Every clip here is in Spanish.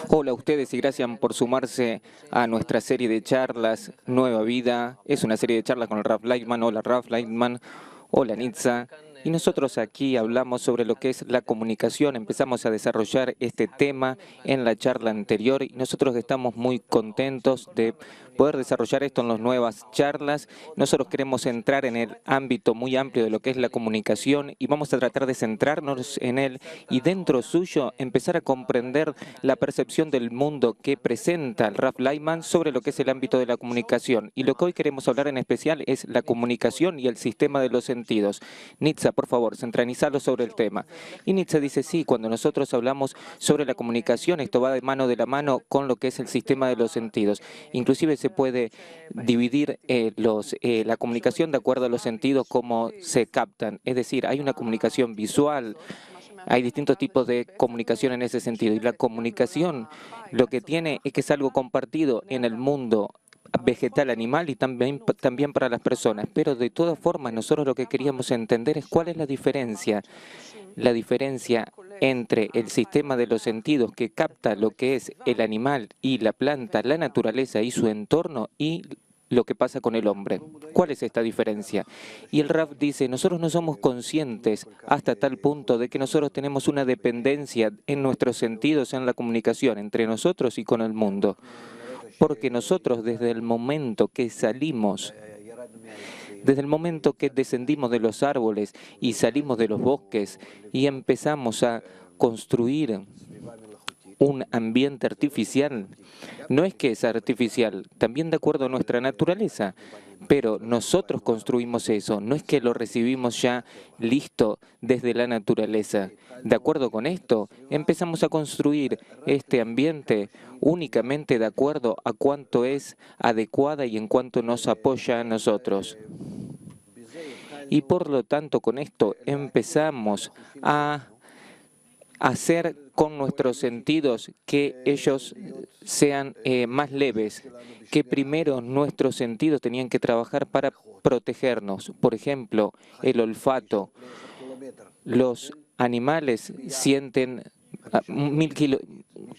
Hola a ustedes y gracias por sumarse a nuestra serie de charlas Nueva Vida. Es una serie de charlas con el Rav Leitman. Hola Rav Leitman, hola Nitza. Y nosotros aquí hablamos sobre lo que es la comunicación. Empezamos a desarrollar este tema en la charla anterior y nosotros estamos muy contentos de poder desarrollar esto en las nuevas charlas. Nosotros queremos entrar en el ámbito muy amplio de lo que es la comunicación y vamos a tratar de centrarnos en él y dentro suyo empezar a comprender la percepción del mundo que presenta el Rav Leitman sobre lo que es el ámbito de la comunicación. Y lo que hoy queremos hablar en especial es la comunicación y el sistema de los sentidos. Nitza, por favor, centralizalo sobre el tema. Y Nitza dice, sí, cuando nosotros hablamos sobre la comunicación, esto va de la mano con lo que es el sistema de los sentidos. Inclusive se puede dividir la comunicación de acuerdo a los sentidos como se captan. Es decir, hay una comunicación visual, hay distintos tipos de comunicación en ese sentido. Y la comunicación lo que tiene es que es algo compartido en el mundo vegetal, animal y también para las personas. Pero de todas formas, nosotros lo que queríamos entender es cuál es la diferencia entre el sistema de los sentidos que capta lo que es el animal y la planta, la naturaleza y su entorno y lo que pasa con el hombre. ¿Cuál es esta diferencia? Y el Rav dice, nosotros no somos conscientes hasta tal punto de que nosotros tenemos una dependencia en nuestros sentidos en la comunicación entre nosotros y con el mundo. Porque nosotros desde el momento que salimos, desde el momento que descendimos de los árboles y salimos de los bosques y empezamos a construir un ambiente artificial, no es que es artificial, también de acuerdo a nuestra naturaleza, pero nosotros construimos eso, no es que lo recibimos ya listo desde la naturaleza. De acuerdo con esto, empezamos a construir este ambiente únicamente de acuerdo a cuánto es adecuada y en cuánto nos apoya a nosotros. Y por lo tanto, con esto empezamos a hacer con nuestros sentidos que ellos sean más leves, que primero nuestros sentidos tenían que trabajar para protegernos. Por ejemplo, el olfato. Los animales sienten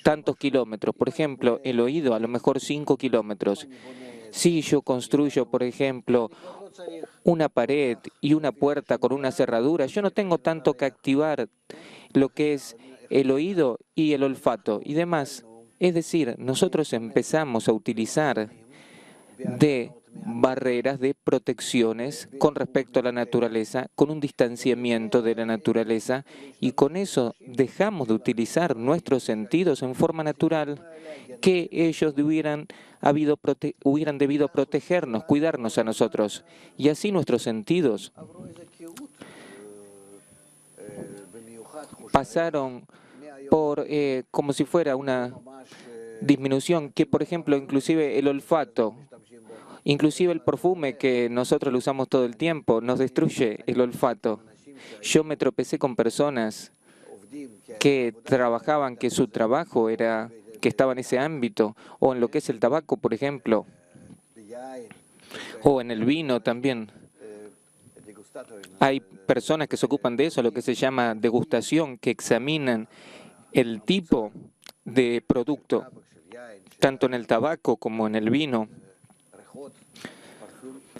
tantos kilómetros. Por ejemplo, el oído a lo mejor 5 kilómetros. Si yo construyo, por ejemplo, una pared y una puerta con una cerradura, yo no tengo tanto que activar lo que es el oído y el olfato y demás. Es decir, nosotros empezamos a utilizar de barreras, de protecciones con respecto a la naturaleza, con un distanciamiento de la naturaleza, y con eso dejamos de utilizar nuestros sentidos en forma natural que ellos hubieran debido protegernos, cuidarnos a nosotros. Y así nuestros sentidos pasaron por como si fuera una disminución, que por ejemplo inclusive el olfato, inclusive el perfume que nosotros lo usamos todo el tiempo, nos destruye el olfato. Yo me tropecé con personas que trabajaban, que su trabajo era, que estaba en ese ámbito, o en lo que es el tabaco, por ejemplo, o en el vino también. Hay personas que se ocupan de eso, lo que se llama degustación, que examinan el tipo de producto, tanto en el tabaco como en el vino,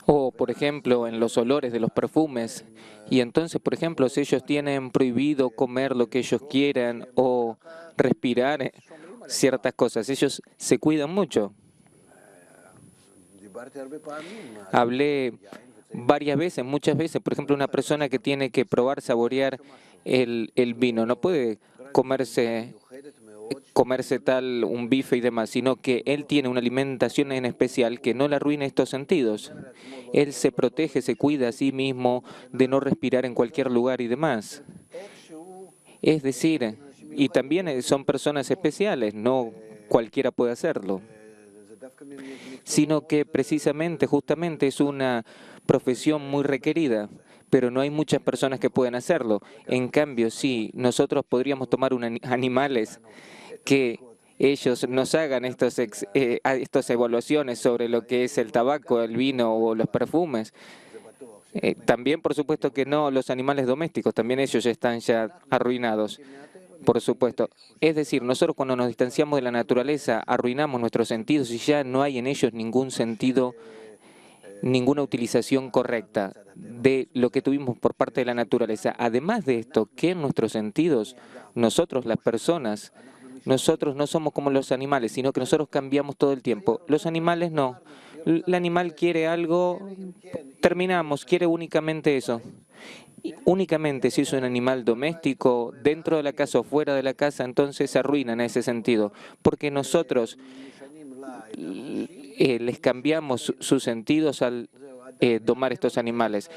o por ejemplo en los olores de los perfumes. Y entonces, por ejemplo, si ellos tienen prohibido comer lo que ellos quieran o respirar ciertas cosas, ellos se cuidan mucho. Hablé varias veces, muchas veces, por ejemplo, una persona que tiene que probar, saborear el vino, no puede comerse tal un bife y demás, sino que él tiene una alimentación en especial que no le arruine estos sentidos. Él se protege, se cuida a sí mismo de no respirar en cualquier lugar y demás. Es decir, y también son personas especiales, no cualquiera puede hacerlo, sino que precisamente, justamente es una profesión muy requerida, pero no hay muchas personas que puedan hacerlo. En cambio, sí, nosotros podríamos tomar animales que ellos nos hagan estas evaluaciones sobre lo que es el tabaco, el vino o los perfumes. También, por supuesto que no los animales domésticos, también ellos ya están arruinados. Por supuesto. Es decir, nosotros cuando nos distanciamos de la naturaleza arruinamos nuestros sentidos y ya no hay en ellos ningún sentido, ninguna utilización correcta de lo que tuvimos por parte de la naturaleza. Además de esto, que en nuestros sentidos, nosotros las personas, nosotros no somos como los animales, sino que nosotros cambiamos todo el tiempo. Los animales no. El animal quiere algo, terminamos, quiere únicamente eso. Y únicamente si es un animal doméstico, dentro de la casa o fuera de la casa, entonces se arruina en ese sentido, porque nosotros les cambiamos sus sentidos al domar estos animales.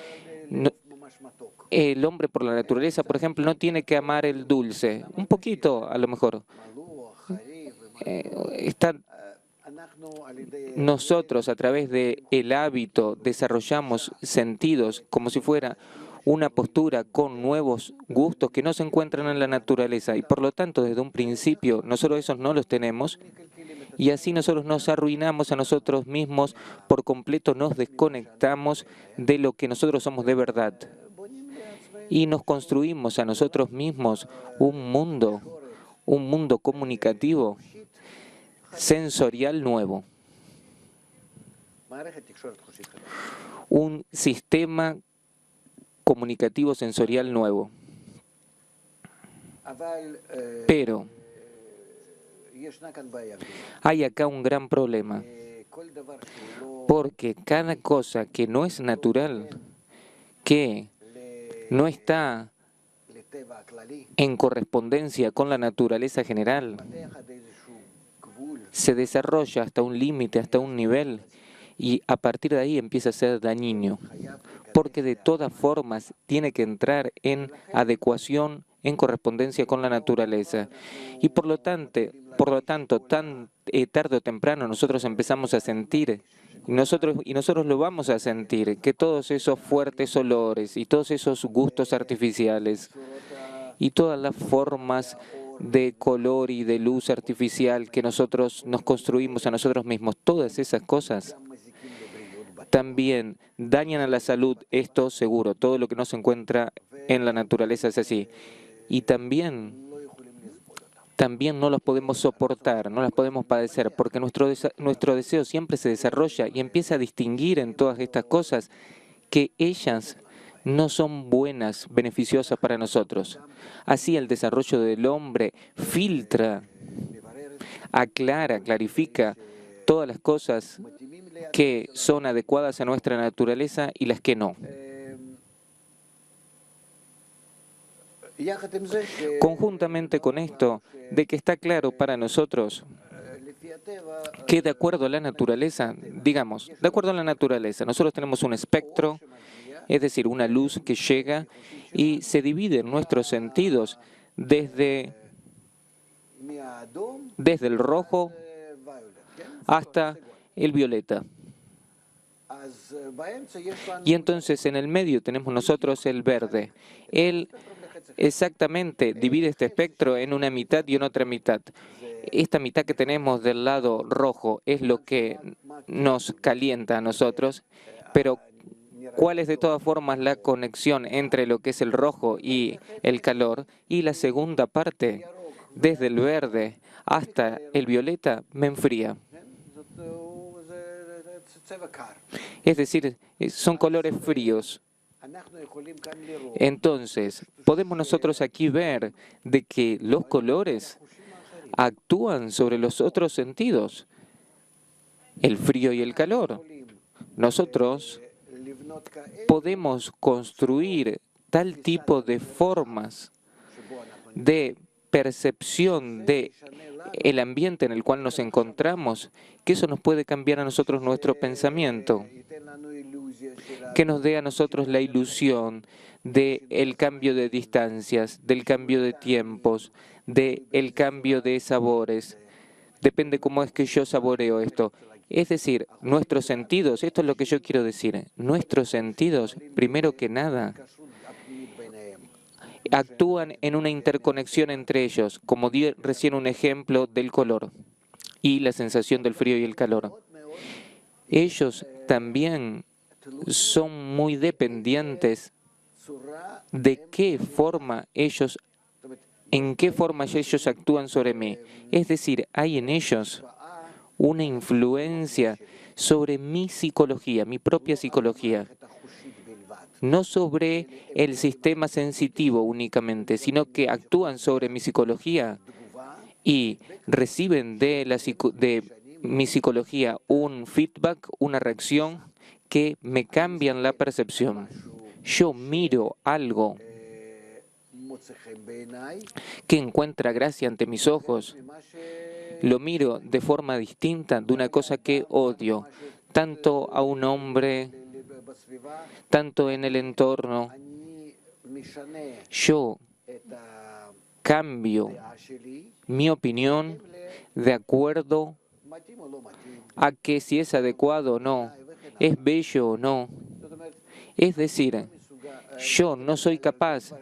El hombre por la naturaleza, por ejemplo, no tiene que amar el dulce, un poquito a lo mejor. Nosotros a través del hábito desarrollamos sentidos como si fuera una postura con nuevos gustos que no se encuentran en la naturaleza y por lo tanto desde un principio nosotros esos no los tenemos y así nosotros nos arruinamos a nosotros mismos por completo, nos desconectamos de lo que nosotros somos de verdad y nos construimos a nosotros mismos un mundo comunicativo, sensorial nuevo, un sistema comunicativo sensorial nuevo. Pero hay acá un gran problema, porque cada cosa que no es natural, que no está en correspondencia con la naturaleza general, se desarrolla hasta un límite, hasta un nivel, y a partir de ahí empieza a ser dañino, porque de todas formas tiene que entrar en adecuación, en correspondencia con la naturaleza. Y por lo tanto tan tarde o temprano nosotros empezamos a sentir, y nosotros lo vamos a sentir, que todos esos fuertes olores y todos esos gustos artificiales y todas las formas de color y de luz artificial que nosotros nos construimos a nosotros mismos, todas esas cosas también dañan a la salud, esto seguro, todo lo que no se encuentra en la naturaleza es así. Y también no los podemos soportar, no las podemos padecer, porque nuestro deseo siempre se desarrolla y empieza a distinguir en todas estas cosas que ellas no son buenas, beneficiosas para nosotros. Así el desarrollo del hombre filtra, aclara, clarifica todas las cosas que son adecuadas a nuestra naturaleza y las que no. Conjuntamente con esto, de que está claro para nosotros que de acuerdo a la naturaleza, digamos, de acuerdo a la naturaleza, nosotros tenemos un espectro, es decir, una luz que llega y se divide en nuestros sentidos desde el rojo hasta el violeta. Y entonces en el medio tenemos nosotros el verde. Él exactamente divide este espectro en una mitad y en otra mitad. Esta mitad que tenemos del lado rojo es lo que nos calienta a nosotros, pero ¿cuál es de todas formas la conexión entre lo que es el rojo y el calor? Y la segunda parte, desde el verde hasta el violeta, me enfría. Es decir, son colores fríos. Entonces, podemos nosotros aquí ver de que los colores actúan sobre los otros sentidos, el frío y el calor. Nosotros podemos construir tal tipo de formas de percepción de el ambiente en el cual nos encontramos, que eso nos puede cambiar a nosotros nuestro pensamiento, que nos dé a nosotros la ilusión del cambio de distancias, del cambio de tiempos, del cambio de sabores. Depende cómo es que yo saboreo esto. Es decir, nuestros sentidos, esto es lo que yo quiero decir, nuestros sentidos, primero que nada, actúan en una interconexión entre ellos, como di recién un ejemplo del color y la sensación del frío y el calor. Ellos también son muy dependientes de qué forma ellos en qué forma ellos actúan sobre mí. Es decir, hay en ellos una influencia sobre mi psicología, mi propia psicología, no sobre el sistema sensitivo únicamente, sino que actúan sobre mi psicología y reciben de mi psicología un feedback, una reacción que me cambian la percepción. Yo miro algo que encuentra gracia ante mis ojos, lo miro de forma distinta de una cosa que odio, tanto a un hombre, tanto en el entorno. Yo cambio mi opinión de acuerdo a que si es adecuado o no, es bello o no. Es decir, yo no soy capaz,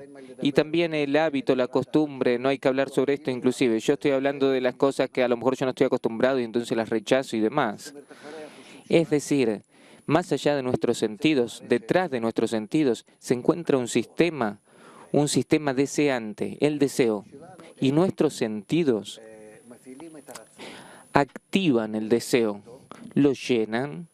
y también el hábito, la costumbre, no hay que hablar sobre esto inclusive. Yo estoy hablando de las cosas que a lo mejor yo no estoy acostumbrado y entonces las rechazo y demás. Es decir, más allá de nuestros sentidos, detrás de nuestros sentidos, se encuentra un sistema deseante, el deseo. Y nuestros sentidos activan el deseo, lo llenan,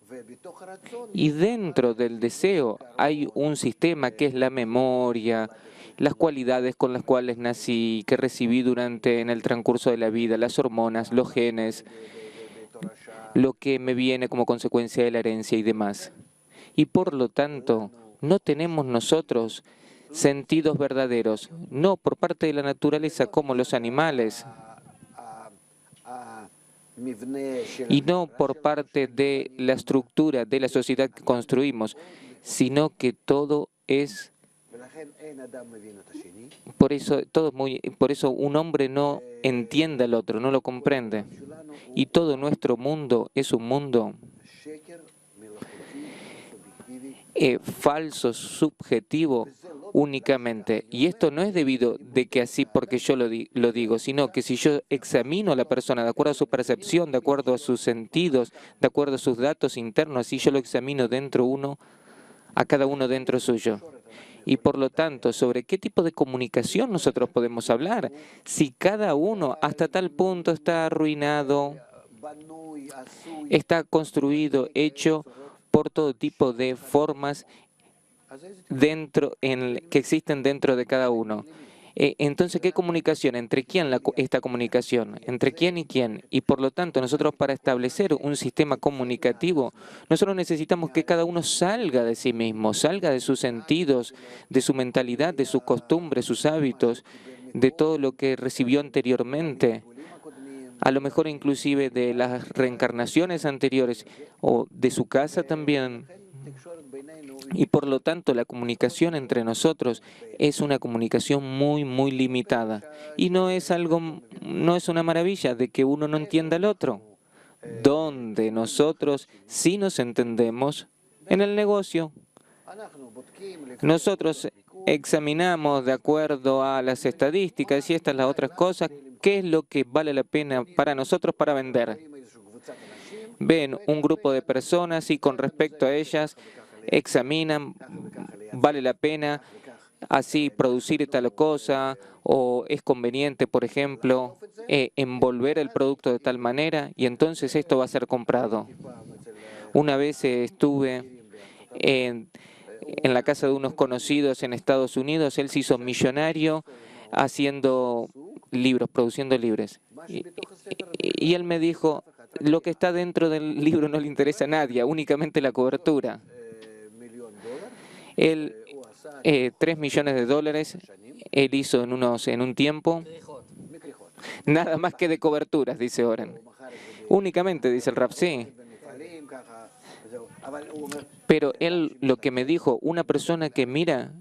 y dentro del deseo hay un sistema que es la memoria, las cualidades con las cuales nací, que recibí en el transcurso de la vida, las hormonas, los genes, lo que me viene como consecuencia de la herencia y demás. Y por lo tanto, no tenemos nosotros sentidos verdaderos, no por parte de la naturaleza como los animales, y no por parte de la estructura de la sociedad que construimos, sino que todo es, por eso un hombre no entiende al otro, no lo comprende. Y todo nuestro mundo es un mundo falso, subjetivo únicamente. Y esto no es debido de que así porque yo lo digo, sino que si yo examino a la persona de acuerdo a su percepción, de acuerdo a sus sentidos, de acuerdo a sus datos internos, así yo lo examino a cada uno dentro suyo. Y por lo tanto, ¿sobre qué tipo de comunicación nosotros podemos hablar? Si cada uno hasta tal punto está arruinado, está construido, hecho por todo tipo de formas que existen dentro de cada uno. Entonces, ¿qué comunicación? ¿Entre quién esta comunicación? ¿Entre quién y quién? Y por lo tanto, nosotros para establecer un sistema comunicativo, nosotros necesitamos que cada uno salga de sí mismo, salga de sus sentidos, de su mentalidad, de sus costumbres, sus hábitos, de todo lo que recibió anteriormente, a lo mejor inclusive de las reencarnaciones anteriores o de su casa también. Y por lo tanto la comunicación entre nosotros es una comunicación muy, muy limitada. Y no es una maravilla de que uno no entienda al otro. Donde nosotros sí nos entendemos en el negocio. Nosotros examinamos de acuerdo a las estadísticas y estas las otras cosas, qué es lo que vale la pena para nosotros para vender. Ven un grupo de personas y con respecto a ellas examinan, vale la pena así producir tal cosa o es conveniente, por ejemplo, envolver el producto de tal manera y entonces esto va a ser comprado. Una vez estuve en la casa de unos conocidos en Estados Unidos, él se hizo millonario haciendo libros, produciendo libros. Y él me dijo, lo que está dentro del libro no le interesa a nadie, únicamente la cobertura. Él, $3 millones, él hizo en un tiempo, nada más que de coberturas, dice Oren. Únicamente, dice el Rab, sí. Pero él lo que me dijo, una persona que mira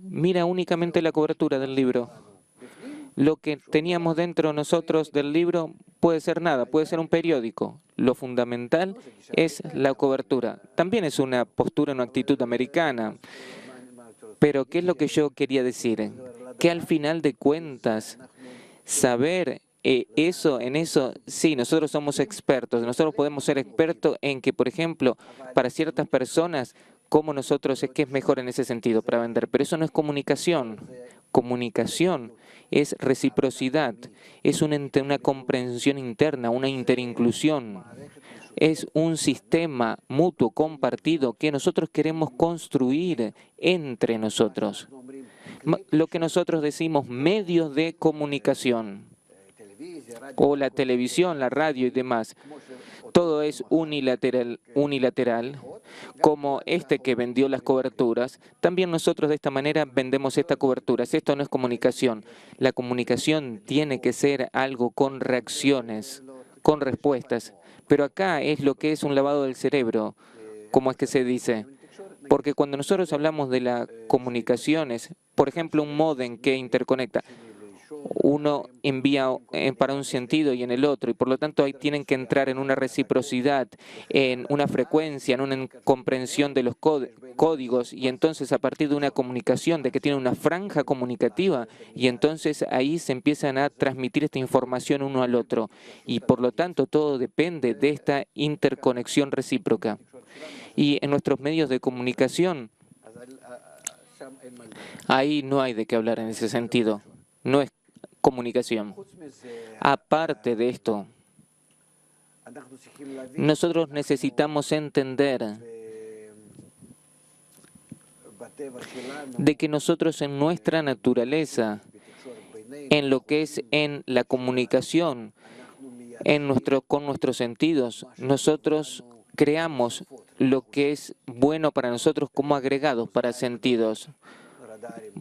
únicamente la cobertura del libro. Lo que teníamos dentro nosotros del libro puede ser nada, puede ser un periódico. Lo fundamental es la cobertura. También es una postura, una actitud americana. Pero ¿qué es lo que yo quería decir? Que al final de cuentas, saber en eso, sí, nosotros somos expertos. Nosotros podemos ser expertos en que, por ejemplo, para ciertas personas, como nosotros es que es mejor en ese sentido para vender. Pero eso no es comunicación. Comunicación es reciprocidad, es una comprensión interna, una interinclusión. Es un sistema mutuo compartido que nosotros queremos construir entre nosotros. Lo que nosotros decimos medios de comunicación, o la televisión, la radio y demás. Todo es unilateral, como este que vendió las coberturas. También nosotros de esta manera vendemos estas coberturas. Esto no es comunicación. La comunicación tiene que ser algo con reacciones, con respuestas. Pero acá es lo que es un lavado del cerebro, como es que se dice. Porque cuando nosotros hablamos de las comunicaciones, por ejemplo, un módem que interconecta, uno envía para un sentido y en el otro, y por lo tanto ahí tienen que entrar en una reciprocidad, en una frecuencia, en una comprensión de los códigos, y entonces a partir de una comunicación, de que tiene una franja comunicativa, y entonces ahí se empiezan a transmitir esta información uno al otro, y por lo tanto todo depende de esta interconexión recíproca. Y en nuestros medios de comunicación, ahí no hay de qué hablar en ese sentido. No es comunicación. Aparte de esto, nosotros necesitamos entender de que nosotros en nuestra naturaleza, en lo que es en la comunicación, con nuestros sentidos, nosotros creamos lo que es bueno para nosotros como agregados para sentidos.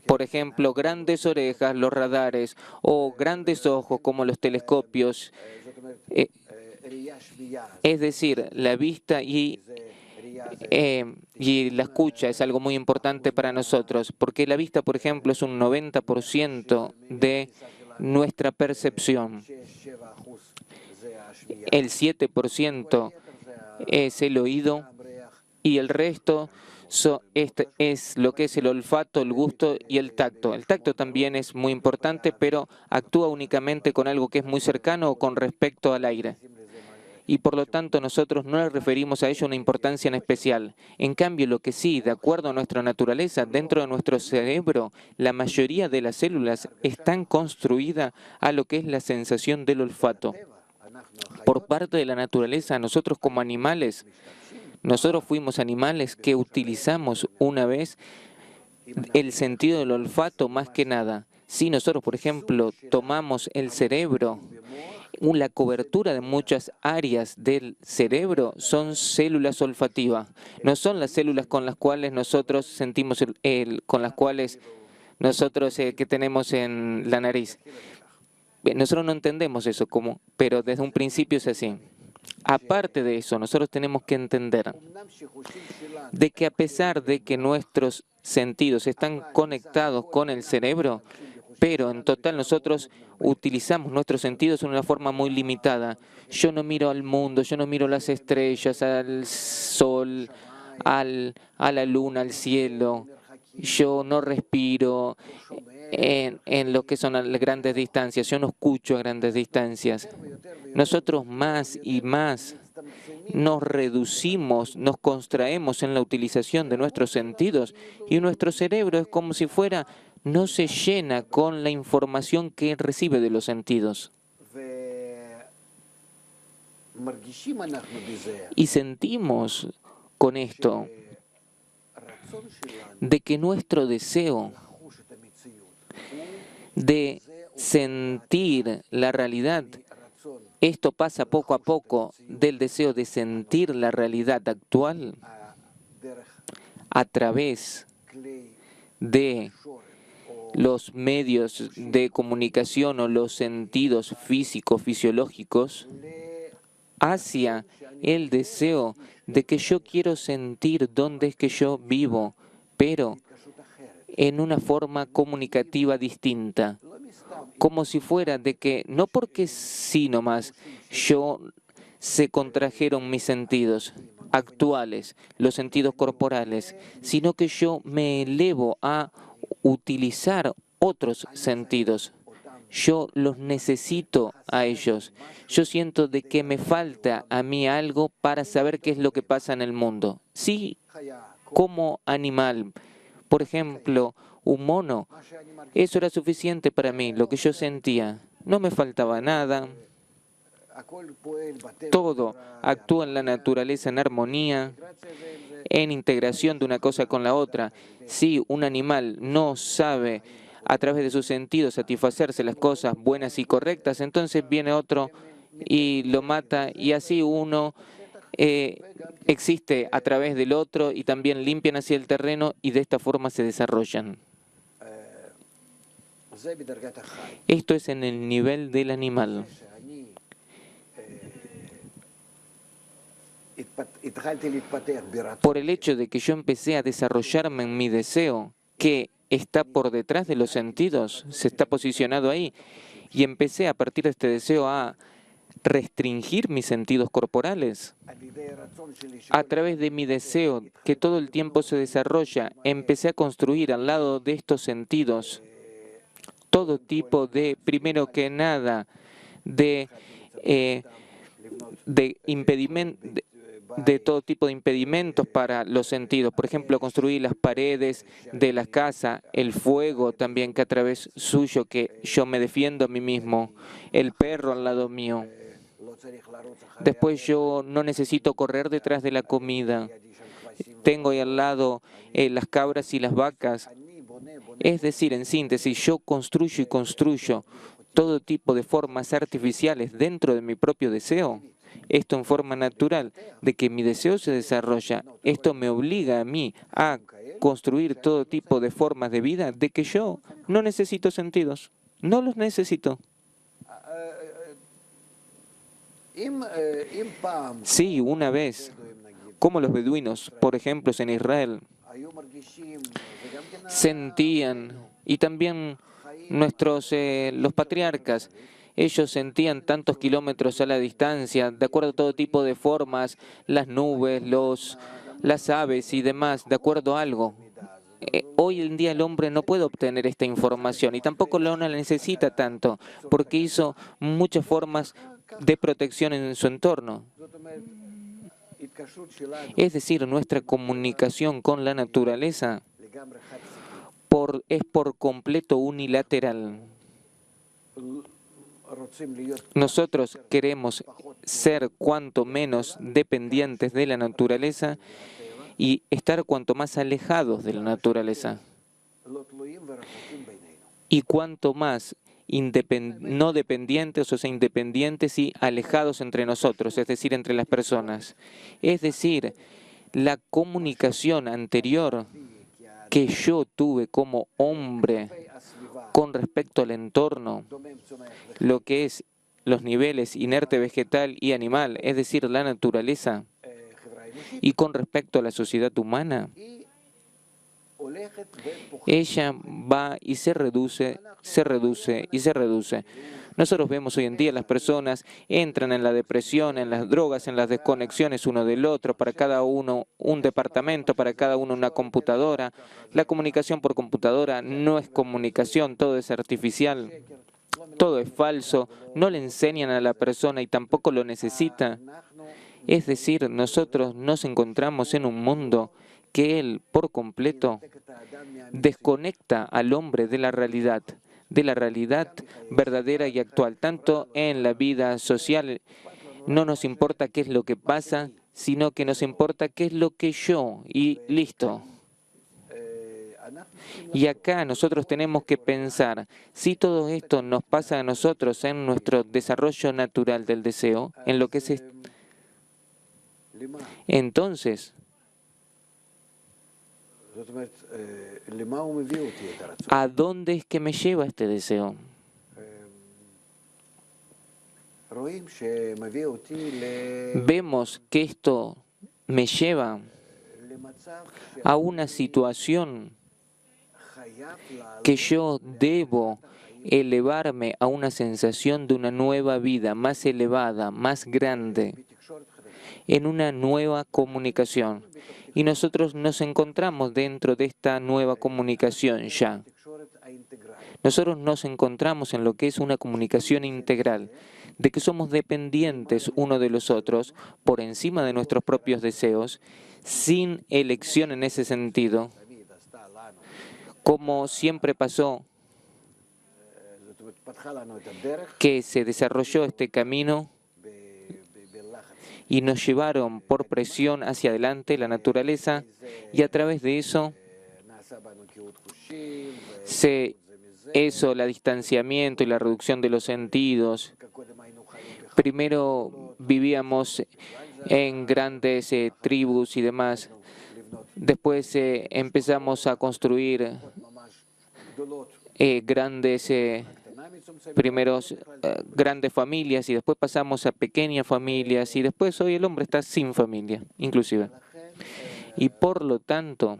Por ejemplo, grandes orejas, los radares, o grandes ojos como los telescopios. Es decir, la vista y la escucha es algo muy importante para nosotros, porque la vista, por ejemplo, es un 90% de nuestra percepción. El 7% es el oído y el resto este es lo que es el olfato, el gusto y el tacto. El tacto también es muy importante, pero actúa únicamente con algo que es muy cercano o con respecto al aire. Y por lo tanto nosotros no le referimos a ello una importancia en especial. En cambio, lo que sí, de acuerdo a nuestra naturaleza, dentro de nuestro cerebro, la mayoría de las células están construidas a lo que es la sensación del olfato. Por parte de la naturaleza, nosotros como animales, nosotros fuimos animales que utilizamos una vez el sentido del olfato más que nada. Si nosotros, por ejemplo, tomamos el cerebro, la cobertura de muchas áreas del cerebro son células olfativas. No son las células con las cuales nosotros sentimos, con las cuales nosotros que tenemos en la nariz. Nosotros no entendemos eso, pero desde un principio es así. Aparte de eso, nosotros tenemos que entender de que a pesar de que nuestros sentidos están conectados con el cerebro, pero en total nosotros utilizamos nuestros sentidos en una forma muy limitada. Yo no miro al mundo, yo no miro las estrellas, al sol, a la luna, al cielo. Yo no respiro en lo que son las grandes distancias, yo no escucho a grandes distancias. Nosotros más y más nos reducimos, nos contraemos en la utilización de nuestros sentidos y nuestro cerebro es como si fuera, no se llena con la información que recibe de los sentidos. Y sentimos con esto de que nuestro deseo de sentir la realidad, esto pasa poco a poco del deseo de sentir la realidad actual a través de los medios de comunicación o los sentidos físicos, fisiológicos, hacia el deseo de que yo quiero sentir dónde es que yo vivo, pero en una forma comunicativa distinta, como si fuera de que, no porque sí nomás, se contrajeron mis sentidos actuales, los sentidos corporales, sino que yo me elevo a utilizar otros sentidos. Yo los necesito a ellos. Yo siento de que me falta a mí algo para saber qué es lo que pasa en el mundo. Sí, como animal, Por ejemplo, un mono, eso era suficiente para mí, lo que yo sentía. No me faltaba nada. Todo actúa en la naturaleza en armonía, en integración de una cosa con la otra. Si un animal no sabe a través de sus sentidos satisfacerse las cosas buenas y correctas, entonces viene otro y lo mata, y así uno existe a través del otro y también limpian hacia el terreno y de esta forma se desarrollan. Esto es en el nivel del animal. Por el hecho de que yo empecé a desarrollarme en mi deseo, que está por detrás de los sentidos, se está posicionado ahí, y empecé a partir de este deseo a restringir mis sentidos corporales. A través de mi deseo, que todo el tiempo se desarrolla, empecé a construir al lado de estos sentidos todo tipo de, primero que nada, de todo tipo de impedimentos para los sentidos. Por ejemplo, construir las paredes de la casa, el fuego también que a través suyo que yo me defiendo a mí mismo, el perro al lado mío. Después yo no necesito correr detrás de la comida. Tengo ahí al lado las cabras y las vacas. Es decir, en síntesis, yo construyo y construyo todo tipo de formas artificiales dentro de mi propio deseo. Esto en forma natural, de que mi deseo se desarrolla. Esto me obliga a mí a construir todo tipo de formas de vida de que yo no necesito sentidos. No los necesito. Sí, una vez, como los beduinos, por ejemplo, en Israel, sentían, y también los patriarcas, ellos sentían tantos kilómetros a la distancia, de acuerdo a todo tipo de formas, las nubes, las aves y demás, de acuerdo a algo. Hoy en día el hombre no puede obtener esta información y tampoco la necesita tanto, porque hizo muchas formas de protección en su entorno. Es decir, nuestra comunicación con la naturaleza es por completo unilateral. Nosotros queremos ser cuanto menos dependientes de la naturaleza y estar cuanto más alejados de la naturaleza. Y cuanto más no dependientes, o sea, independientes y alejados entre nosotros, es decir, entre las personas. Es decir, la comunicación anterior que yo tuve como hombre con respecto al entorno, lo que es los niveles inerte, vegetal y animal, es decir, la naturaleza, y con respecto a la sociedad humana, ella va y se reduce y se reduce. Nosotros vemos hoy en día las personas entran en la depresión, en las drogas, en las desconexiones uno del otro, para cada uno un departamento, para cada uno una computadora. La comunicación por computadora no es comunicación, todo es artificial, todo es falso, no le enseñan a la persona y tampoco lo necesita. Es decir, nosotros nos encontramos en un mundo que él, por completo, desconecta al hombre de la realidad verdadera y actual. Tanto en la vida social no nos importa qué es lo que pasa, sino que nos importa qué es lo que yo, y listo. Y acá nosotros tenemos que pensar, si todo esto nos pasa a nosotros en nuestro desarrollo natural del deseo, en lo que es entonces, ¿a dónde es que me lleva este deseo? Vemos que esto me lleva a una situación que yo debo elevarme a una sensación de una nueva vida, más elevada, más grande, en una nueva comunicación. Y nosotros nos encontramos dentro de esta nueva comunicación ya. Nosotros nos encontramos en lo que es una comunicación integral, de que somos dependientes uno de los otros por encima de nuestros propios deseos, sin elección en ese sentido. como siempre pasó, que se desarrolló este camino y nos llevaron por presión hacia adelante la naturaleza, y a través de eso, el distanciamiento y la reducción de los sentidos. Primero vivíamos en grandes tribus y demás. Después empezamos a construir grandes familias, y después pasamos a pequeñas familias, y después hoy el hombre está sin familia, inclusive. Y por lo tanto,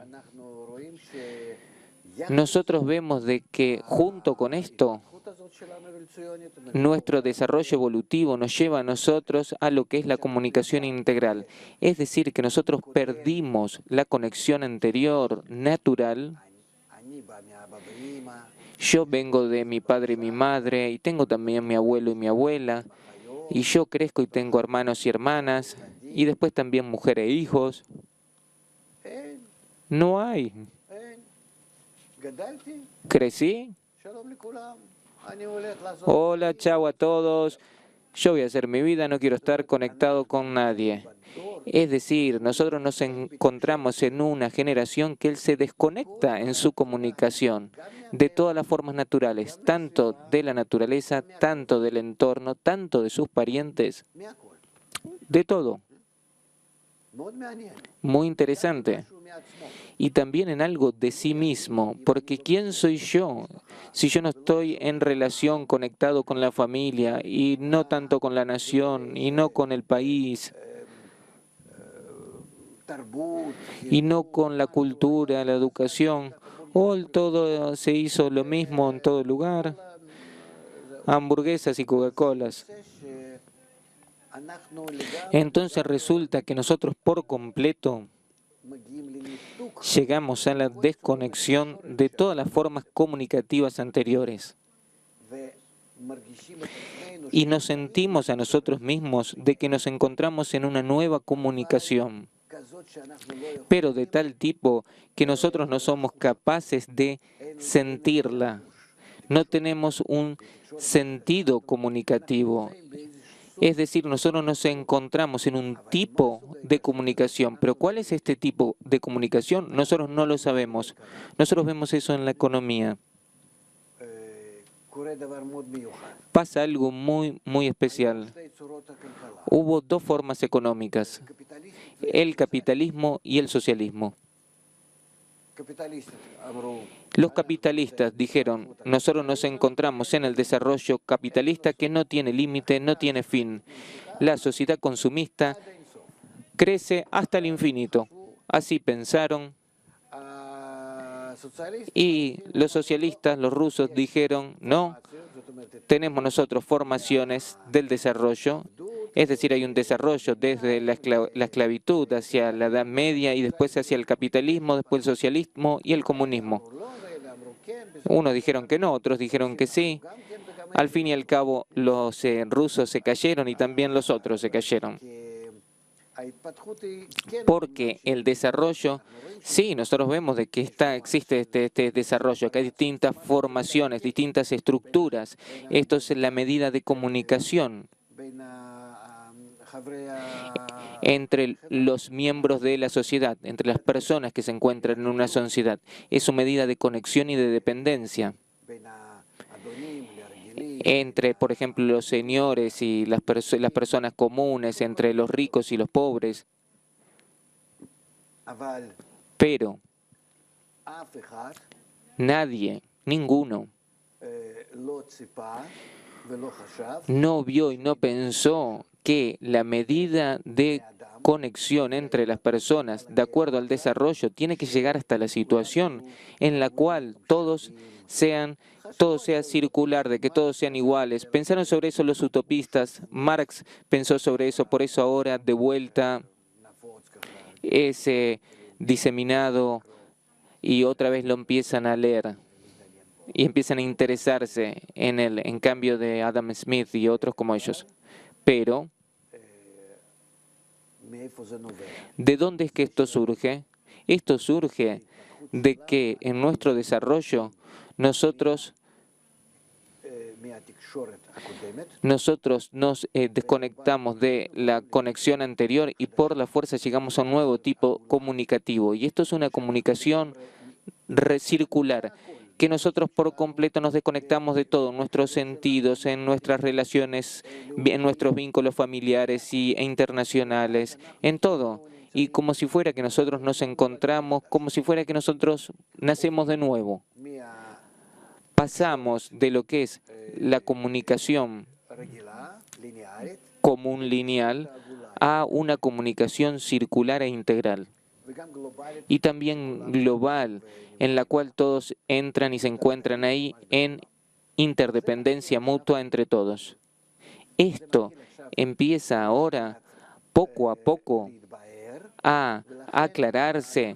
nosotros vemos de que junto con esto, nuestro desarrollo evolutivo nos lleva a nosotros a lo que es la comunicación integral. Es decir, que nosotros perdimos la conexión anterior, natural. Yo vengo de mi padre y mi madre, y tengo también mi abuelo y mi abuela, y yo crezco y tengo hermanos y hermanas, y después también mujer e hijos. No hay. Crecí. Hola, chao a todos. Yo voy a hacer mi vida, no quiero estar conectado con nadie. Es decir, nosotros nos encontramos en una generación que él se desconecta en su comunicación de todas las formas naturales, tanto de la naturaleza, tanto del entorno, tanto de sus parientes, de todo. Muy interesante. Y también en algo de sí mismo, porque ¿quién soy yo? Si yo no estoy en relación, conectado con la familia, y no tanto con la nación, y no con el país, y no con la cultura, la educación, o todo se hizo lo mismo en todo lugar, hamburguesas y Coca-Colas. Entonces resulta que nosotros por completo llegamos a la desconexión de todas las formas comunicativas anteriores. Y nos sentimos a nosotros mismos de que nos encontramos en una nueva comunicación, pero de tal tipo que nosotros no somos capaces de sentirla. No tenemos un sentido comunicativo. Es decir, nosotros nos encontramos en un tipo de comunicación, pero ¿cuál es este tipo de comunicación? Nosotros no lo sabemos. Nosotros vemos eso en la economía. Pasa algo muy, muy especial. Hubo dos formas económicas, el capitalismo y el socialismo. Los capitalistas dijeron, nosotros nos encontramos en el desarrollo capitalista que no tiene límite, no tiene fin. La sociedad consumista crece hasta el infinito. Así pensaron. Y los socialistas, los rusos, dijeron, no, tenemos nosotros formaciones del desarrollo, es decir, hay un desarrollo desde la esclavitud hacia la Edad Media y después hacia el capitalismo, después el socialismo y el comunismo. Unos dijeron que no, otros dijeron que sí. Al fin y al cabo, los rusos se cayeron y también los otros se cayeron. Porque el desarrollo, sí, nosotros vemos de que existe este desarrollo, que hay distintas formaciones, distintas estructuras. Esto es la medida de comunicación entre los miembros de la sociedad, entre las personas que se encuentran en una sociedad. Es su medida de conexión y de dependencia. Entre, por ejemplo, los señores y las personas comunes, entre los ricos y los pobres. Pero nadie, ninguno, no vio y no pensó que la medida de conexión entre las personas, de acuerdo al desarrollo, tiene que llegar hasta la situación en la cual todo sea circular, de que todos sean iguales. Pensaron sobre eso los utopistas, Marx pensó sobre eso, por eso ahora de vuelta es diseminado y otra vez lo empiezan a leer y empiezan a interesarse en él, en cambio de Adam Smith y otros como ellos. Pero, ¿de dónde es que esto surge? Esto surge de que en nuestro desarrollo nosotros nos desconectamos de la conexión anterior y por la fuerza llegamos a un nuevo tipo comunicativo. Y esto es una comunicación circular, que nosotros por completo nos desconectamos de todo, en nuestros sentidos, en nuestras relaciones, en nuestros vínculos familiares e internacionales, en todo. Y como si fuera que nosotros nos encontramos, como si fuera que nosotros nacemos de nuevo. Pasamos de lo que es la comunicación común lineal a una comunicación circular e integral. Y también global, en la cual todos entran y se encuentran ahí en interdependencia mutua entre todos. Esto empieza ahora, poco a poco, a aclararse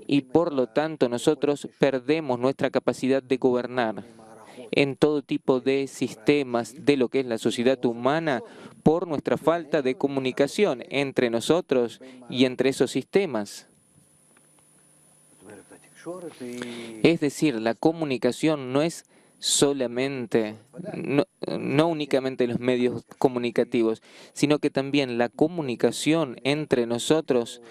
y por lo tanto nosotros perdemos nuestra capacidad de gobernar en todo tipo de sistemas de lo que es la sociedad humana por nuestra falta de comunicación entre nosotros y entre esos sistemas. Es decir, la comunicación no es solamente, no únicamente los medios comunicativos, sino que también la comunicación entre nosotros.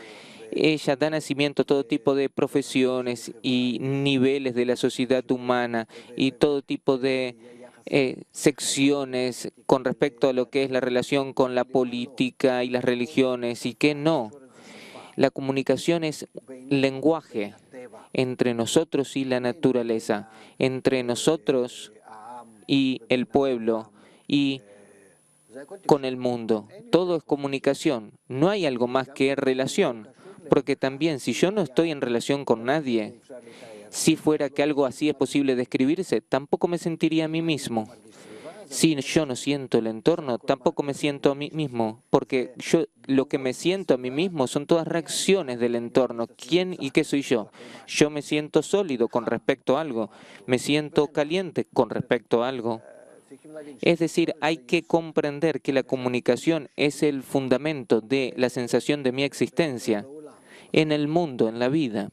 Ella da nacimiento a todo tipo de profesiones y niveles de la sociedad humana y todo tipo de secciones con respecto a lo que es la relación con la política y las religiones y que no. La comunicación es lenguaje entre nosotros y la naturaleza, entre nosotros y el pueblo y con el mundo. Todo es comunicación, no hay algo más que relación. Porque también si yo no estoy en relación con nadie, si fuera que algo así es posible describirse, tampoco me sentiría a mí mismo. Si yo no siento el entorno, tampoco me siento a mí mismo, porque lo que me siento a mí mismo son todas reacciones del entorno. ¿Quién y qué soy yo? Yo me siento sólido con respecto a algo, me siento caliente con respecto a algo. Es decir, hay que comprender que la comunicación es el fundamento de la sensación de mi existencia en el mundo, en la vida.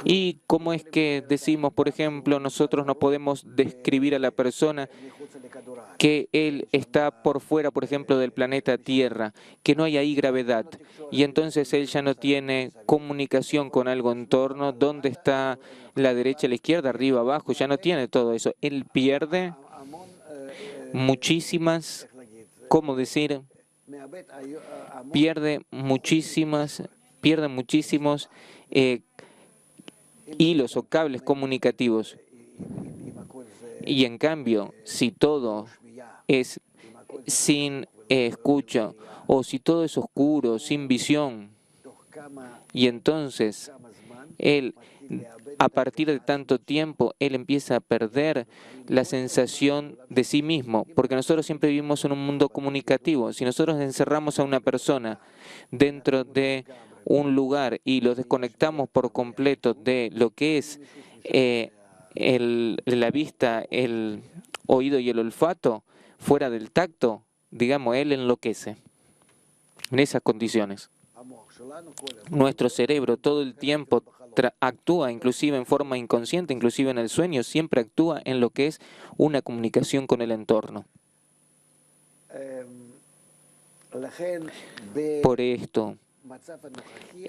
Y cómo es que decimos, por ejemplo, nosotros no podemos describir a la persona que él está por fuera, por ejemplo, del planeta Tierra, que no hay ahí gravedad, y entonces él ya no tiene comunicación con algo en torno, dónde está la derecha, la izquierda, arriba, abajo, ya no tiene todo eso. Él pierde muchísimas, ¿cómo decir? Pierde muchísimos hilos o cables comunicativos. Y en cambio, si todo es sin escucha, o si todo es oscuro, sin visión, y entonces él, a partir de tanto tiempo, él empieza a perder la sensación de sí mismo, porque nosotros siempre vivimos en un mundo comunicativo. Si nosotros encerramos a una persona dentro de un lugar y lo desconectamos por completo de lo que es la vista, el oído y el olfato, fuera del tacto, digamos, él enloquece en esas condiciones. Nuestro cerebro todo el tiempo actúa, inclusive en forma inconsciente, inclusive en el sueño, siempre actúa en lo que es una comunicación con el entorno. Por esto,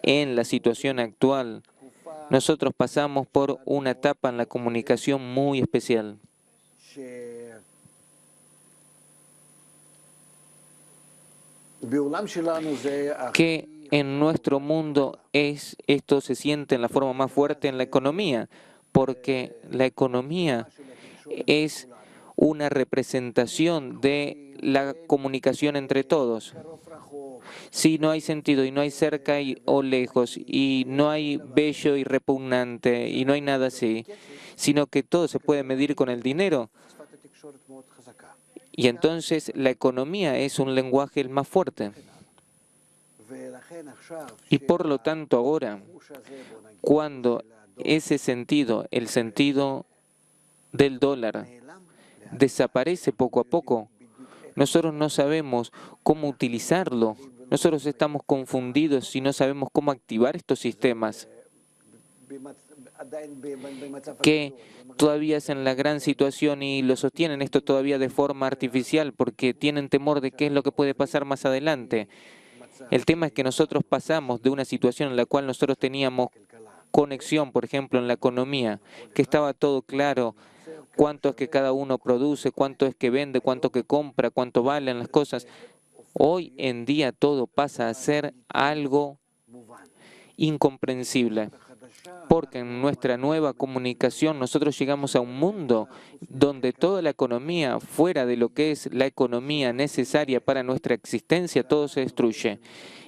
en la situación actual, nosotros pasamos por una etapa en la comunicación muy especial. Que en nuestro mundo esto se siente en la forma más fuerte en la economía, porque la economía es una representación de la comunicación entre todos. Si no hay sentido y no hay cerca o lejos y no hay bello y repugnante y no hay nada así, sino que todo se puede medir con el dinero. Y entonces la economía es un lenguaje el más fuerte. Y por lo tanto ahora, cuando ese sentido, el sentido del dólar, desaparece poco a poco, nosotros no sabemos cómo utilizarlo. Nosotros estamos confundidos y no sabemos cómo activar estos sistemas que todavía es en la gran situación y lo sostienen esto todavía de forma artificial porque tienen temor de qué es lo que puede pasar más adelante. El tema es que nosotros pasamos de una situación en la cual nosotros teníamos conexión, por ejemplo, en la economía, que estaba todo claro, cuánto es que cada uno produce, cuánto es que vende, cuánto que compra, cuánto valen las cosas. Hoy en día todo pasa a ser algo incomprensible, porque en nuestra nueva comunicación nosotros llegamos a un mundo donde toda la economía, fuera de lo que es la economía necesaria para nuestra existencia, todo se destruye.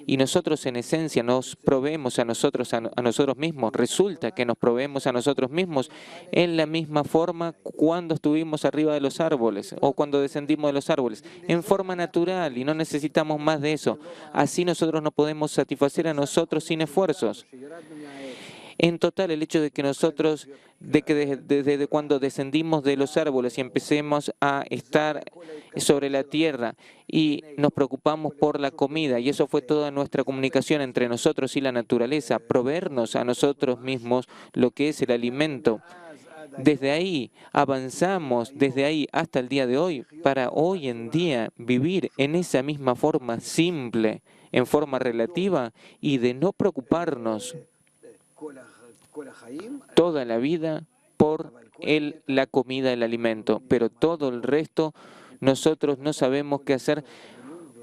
Y nosotros en esencia nos proveemos a nosotros mismos. Resulta que nos proveemos a nosotros mismos en la misma forma cuando estuvimos arriba de los árboles o cuando descendimos de los árboles, en forma natural y no necesitamos más de eso. Así nosotros no podemos satisfacer a nosotros sin esfuerzos. En total, el hecho de que nosotros, desde cuando descendimos de los árboles y empecemos a estar sobre la tierra y nos preocupamos por la comida, y eso fue toda nuestra comunicación entre nosotros y la naturaleza, proveernos a nosotros mismos lo que es el alimento. Desde ahí avanzamos, desde ahí hasta el día de hoy, para hoy en día vivir en esa misma forma simple, en forma relativa, y de no preocuparnos toda la vida por la comida, el alimento, pero todo el resto nosotros no sabemos qué hacer,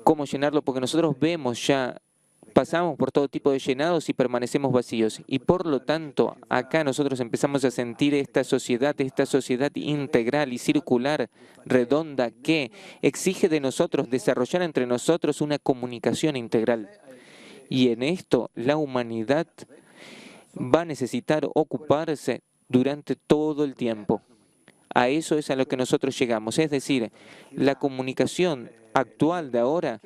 cómo llenarlo, porque nosotros vemos ya, pasamos por todo tipo de llenados y permanecemos vacíos. Y por lo tanto, acá nosotros empezamos a sentir esta sociedad integral y circular, redonda, que exige de nosotros desarrollar entre nosotros una comunicación integral. Y en esto la humanidad va a necesitar ocuparse durante todo el tiempo. A eso es a lo que nosotros llegamos. Es decir, la comunicación actual de ahora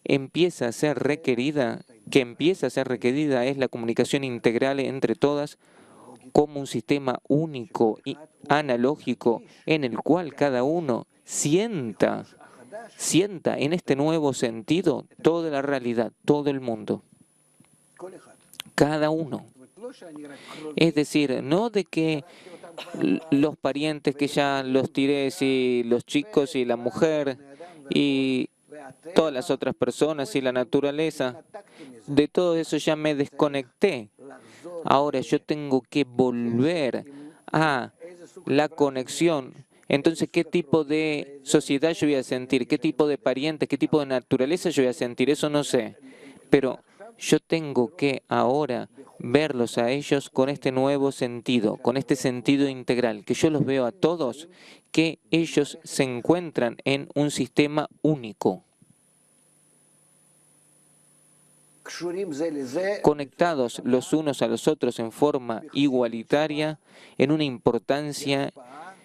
empieza a ser requerida, es la comunicación integral entre todas como un sistema único y analógico en el cual cada uno sienta en este nuevo sentido toda la realidad, todo el mundo. Cada uno. Es decir, no de que los parientes que ya los tiré, y los chicos y la mujer y todas las otras personas y la naturaleza, de todo eso ya me desconecté. Ahora yo tengo que volver a la conexión. Entonces, ¿qué tipo de sociedad yo voy a sentir? ¿Qué tipo de parientes? ¿Qué tipo de naturaleza yo voy a sentir? Eso no sé. Pero yo tengo que ahora verlos a ellos con este nuevo sentido, con este sentido integral, que yo los veo a todos, que ellos se encuentran en un sistema único, conectados los unos a los otros en forma igualitaria, en una importancia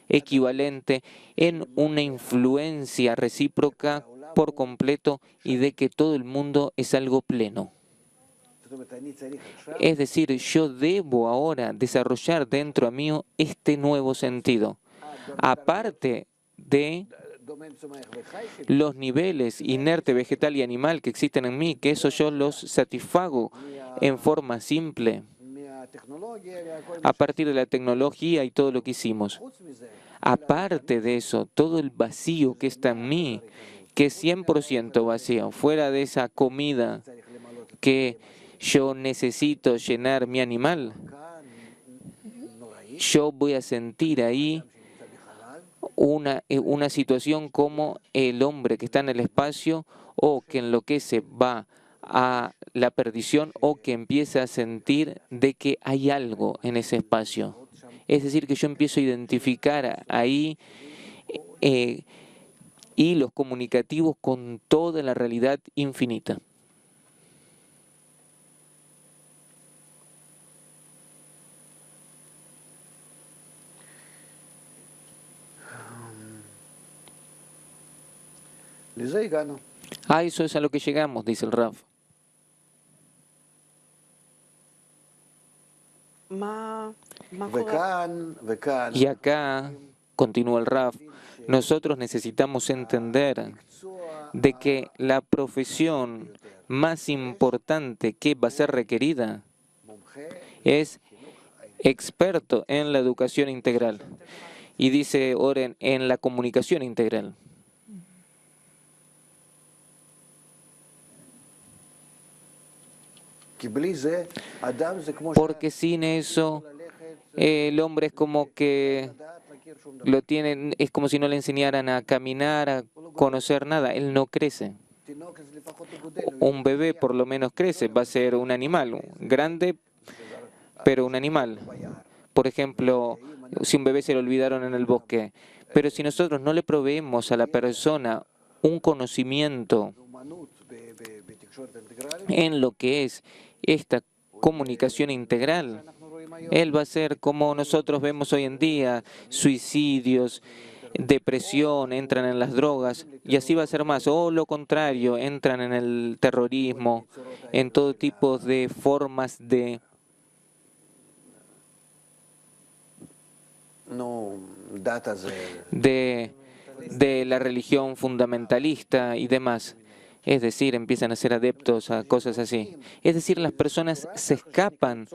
equivalente, en una influencia recíproca por completo y de que todo el mundo es algo pleno. Es decir, yo debo ahora desarrollar dentro de mí este nuevo sentido, aparte de los niveles inerte, vegetal y animal que existen en mí, que eso yo los satisfago en forma simple a partir de la tecnología y todo lo que hicimos. Aparte de eso, todo el vacío que está en mí, que es 100% vacío, fuera de esa comida que yo necesito llenar mi animal, yo voy a sentir ahí una situación como el hombre que está en el espacio o que enloquece, va a la perdición o que empieza a sentir de que hay algo en ese espacio. Es decir, que yo empiezo a identificar ahí hilos comunicativos con toda la realidad infinita. A eso es a lo que llegamos, dice el Rav. Y acá, continúa el Rav, nosotros necesitamos entender de que la profesión más importante que va a ser requerida es experto en la educación integral. Y dice Oren, en la comunicación integral. Porque sin eso, el hombre es como que es como si no le enseñaran a caminar, a conocer nada. Él no crece. Un bebé por lo menos crece, va a ser un animal, grande, pero un animal. Por ejemplo, si un bebé se lo olvidaron en el bosque. Pero si nosotros no le proveemos a la persona un conocimiento en lo que es esta comunicación integral, él va a ser como nosotros vemos hoy en día, suicidios, depresión, entran en las drogas, y así va a ser más, o lo contrario, entran en el terrorismo, en todo tipo de formas de la religión fundamentalista y demás. Es decir, empiezan a ser adeptos a cosas así. Es decir, las personas se escapan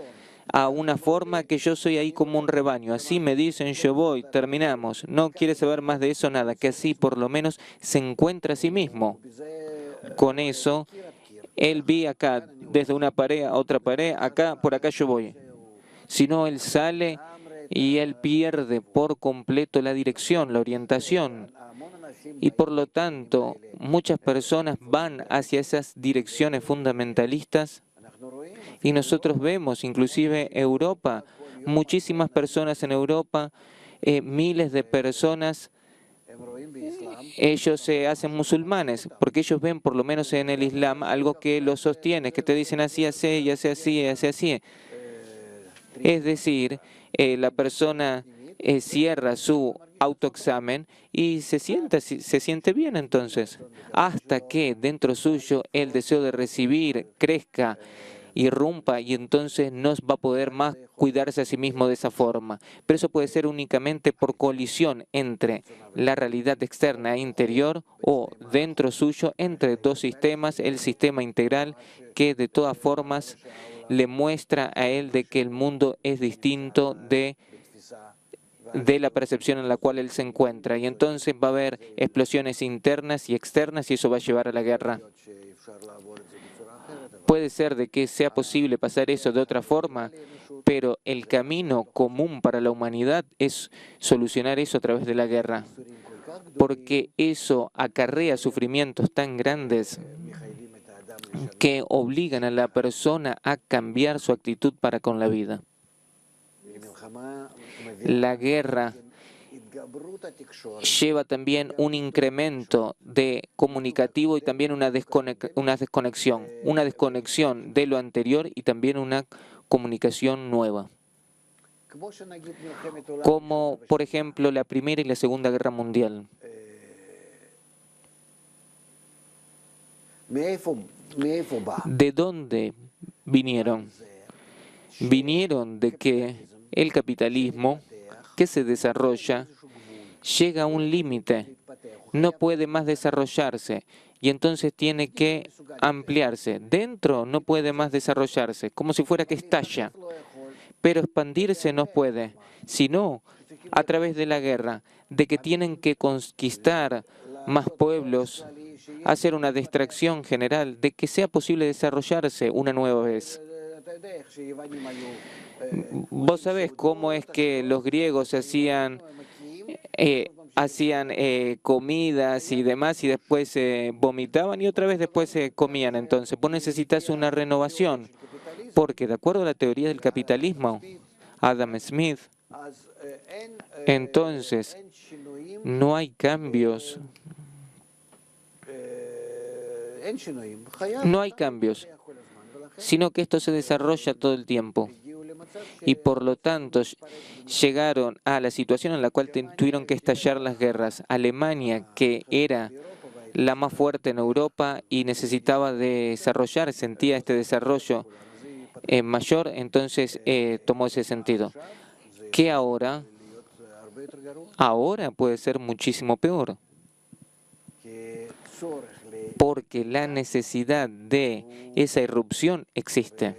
a una forma que yo soy ahí como un rebaño. Así me dicen, yo voy, terminamos. No quiere saber más de eso, nada. Que así por lo menos se encuentra a sí mismo. Con eso, él vi acá, desde una pared a otra pared, acá, por acá yo voy. Si no, él sale y él pierde por completo la dirección, la orientación. Y por lo tanto, muchas personas van hacia esas direcciones fundamentalistas y nosotros vemos, inclusive Europa, muchísimas personas en Europa, miles de personas, ellos se hacen musulmanes, porque ellos ven, por lo menos en el Islam, algo que los sostiene, que te dicen así, así, y así, así, así, así. Es decir, la persona cierra su autoexamen y se siente bien entonces, hasta que dentro suyo el deseo de recibir crezca, irrumpa y entonces no va a poder más cuidarse a sí mismo de esa forma. Pero eso puede ser únicamente por colisión entre la realidad externa e interior o dentro suyo entre dos sistemas, el sistema integral que de todas formas le muestra a él de que el mundo es distinto de la percepción en la cual él se encuentra. Y entonces va a haber explosiones internas y externas y eso va a llevar a la guerra. Puede ser de que sea posible pasar eso de otra forma, pero el camino común para la humanidad es solucionar eso a través de la guerra, porque eso acarrea sufrimientos tan grandes que obligan a la persona a cambiar su actitud para con la vida. La guerra lleva también un incremento de comunicativo y también una desconexión de lo anterior y también una comunicación nueva. Como, por ejemplo, la Primera y la Segunda Guerra Mundial. ¿De dónde vinieron? Vinieron de que el capitalismo que se desarrolla llega a un límite, no puede más desarrollarse y entonces tiene que ampliarse. Dentro no puede más desarrollarse, como si fuera que estalla, pero expandirse no puede, sino a través de la guerra, de que tienen que conquistar más pueblos, hacer una distracción general, de que sea posible desarrollarse una nueva vez. Vos sabés cómo es que los griegos hacían comidas y demás y después vomitaban y otra vez después comían. Entonces, vos necesitas una renovación, porque de acuerdo a la teoría del capitalismo, Adam Smith, entonces no hay cambios. No hay cambios, sino que esto se desarrolla todo el tiempo. Y por lo tanto llegaron a la situación en la cual tuvieron que estallar las guerras. Alemania, que era la más fuerte en Europa y necesitaba desarrollar, sentía este desarrollo mayor, entonces tomó ese sentido. Que ahora ahora puede ser muchísimo peor, porque la necesidad de esa irrupción existe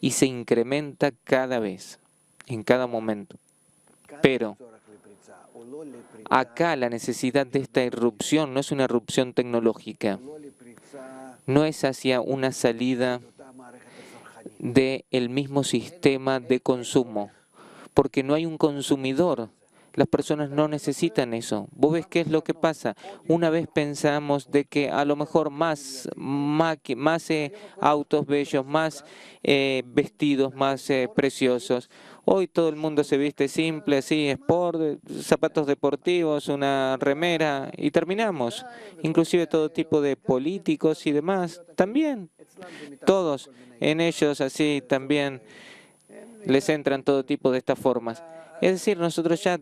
y se incrementa cada vez, en cada momento. Pero acá la necesidad de esta irrupción no es una irrupción tecnológica, no es hacia una salida del mismo sistema de consumo, porque no hay un consumidor. Las personas no necesitan eso. ¿Vos ves qué es lo que pasa? Una vez pensamos de que a lo mejor más autos bellos, más vestidos más preciosos. Hoy todo el mundo se viste simple, así, sport, zapatos deportivos, una remera y terminamos. Inclusive todo tipo de políticos y demás también. Todos en ellos así también les entran todo tipo de estas formas. Es decir, nosotros ya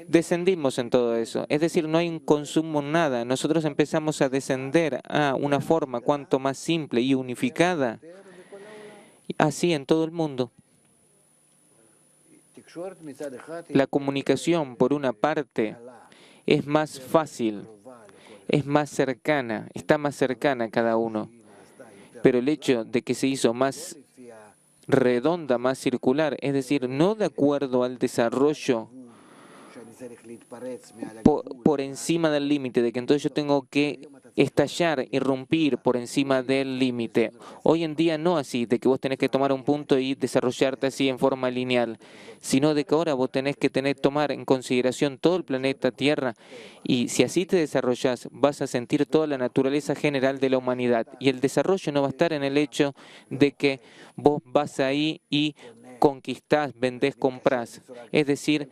descendimos en todo eso. Es decir, no hay un consumo nada. Nosotros empezamos a descender a una forma cuanto más simple y unificada, así en todo el mundo. La comunicación, por una parte, es más fácil, es más cercana, está más cercana a cada uno. Pero el hecho de que se hizo más redonda, más circular, es decir, no de acuerdo al desarrollo por encima del límite, de que entonces yo tengo que estallar, irrumpir por encima del límite. Hoy en día no así, de que vos tenés que tomar un punto y desarrollarte así en forma lineal, sino de que ahora vos tenés que tomar en consideración todo el planeta Tierra, y si así te desarrollás, vas a sentir toda la naturaleza general de la humanidad. Y el desarrollo no va a estar en el hecho de que vos vas ahí y conquistás, vendés, comprás. Es decir,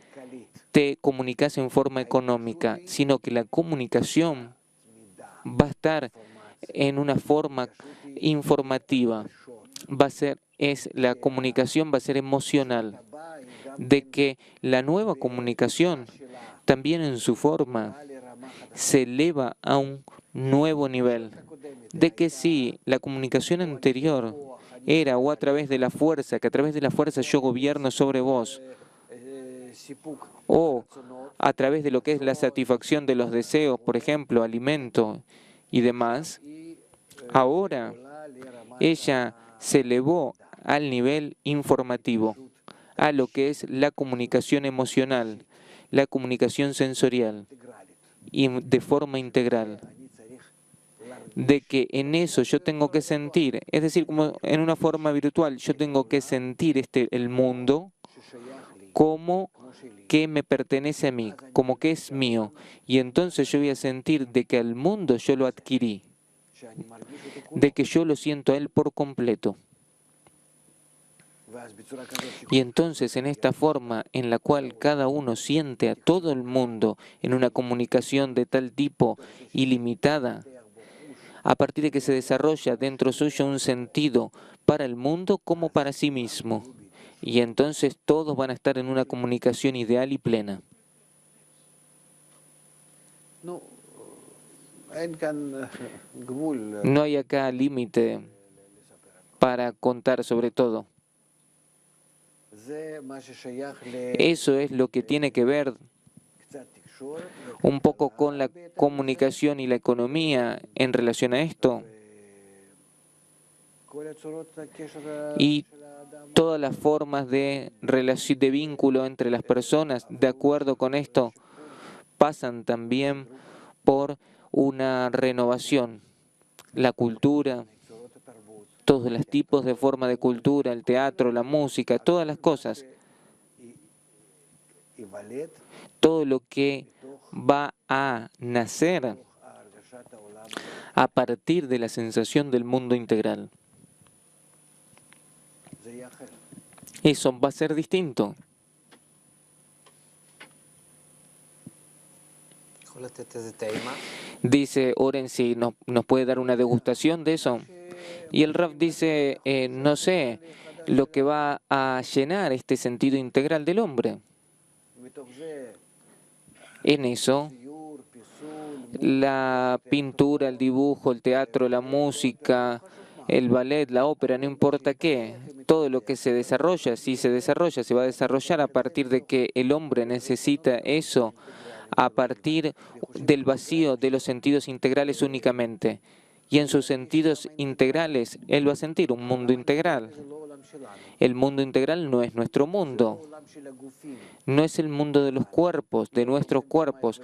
te comunicas en forma económica, sino que la comunicación va a estar en una forma informativa. La comunicación va a ser emocional, de que la nueva comunicación también en su forma se eleva a un nuevo nivel, de que si la comunicación anterior era o a través de la fuerza, que a través de la fuerza yo gobierno sobre vos, o a través de lo que es la satisfacción de los deseos, por ejemplo, alimento y demás, ahora ella se elevó al nivel informativo, a lo que es la comunicación emocional, la comunicación sensorial y de forma integral. De que en eso yo tengo que sentir, es decir, como en una forma virtual, yo tengo que sentir el mundo como que me pertenece a mí, como que es mío. Y entonces yo voy a sentir de que al mundo yo lo adquirí, de que yo lo siento a él por completo. Y entonces en esta forma en la cual cada uno siente a todo el mundo en una comunicación de tal tipo ilimitada, a partir de que se desarrolla dentro suyo un sentido para el mundo como para sí mismo. Y entonces todos van a estar en una comunicación ideal y plena. No hay acá límite para contar sobre todo. Eso es lo que tiene que ver un poco con la comunicación y la economía en relación a esto. Y todas las formas de relación, de vínculo entre las personas, de acuerdo con esto, pasan también por una renovación. La cultura, todos los tipos de forma de cultura, el teatro, la música, todas las cosas. Todo lo que va a nacer a partir de la sensación del mundo integral. Eso va a ser distinto. Dice Oren si nos puede dar una degustación de eso. Y el Rav dice, no sé, lo que va a llenar este sentido integral del hombre. En eso, la pintura, el dibujo, el teatro, la música, el ballet, la ópera, no importa qué, todo lo que se desarrolla, si se desarrolla, se va a desarrollar a partir de que el hombre necesita eso, a partir del vacío de los sentidos integrales únicamente. Y en sus sentidos integrales, él va a sentir un mundo integral. El mundo integral no es nuestro mundo, no es el mundo de los cuerpos, de nuestros cuerpos,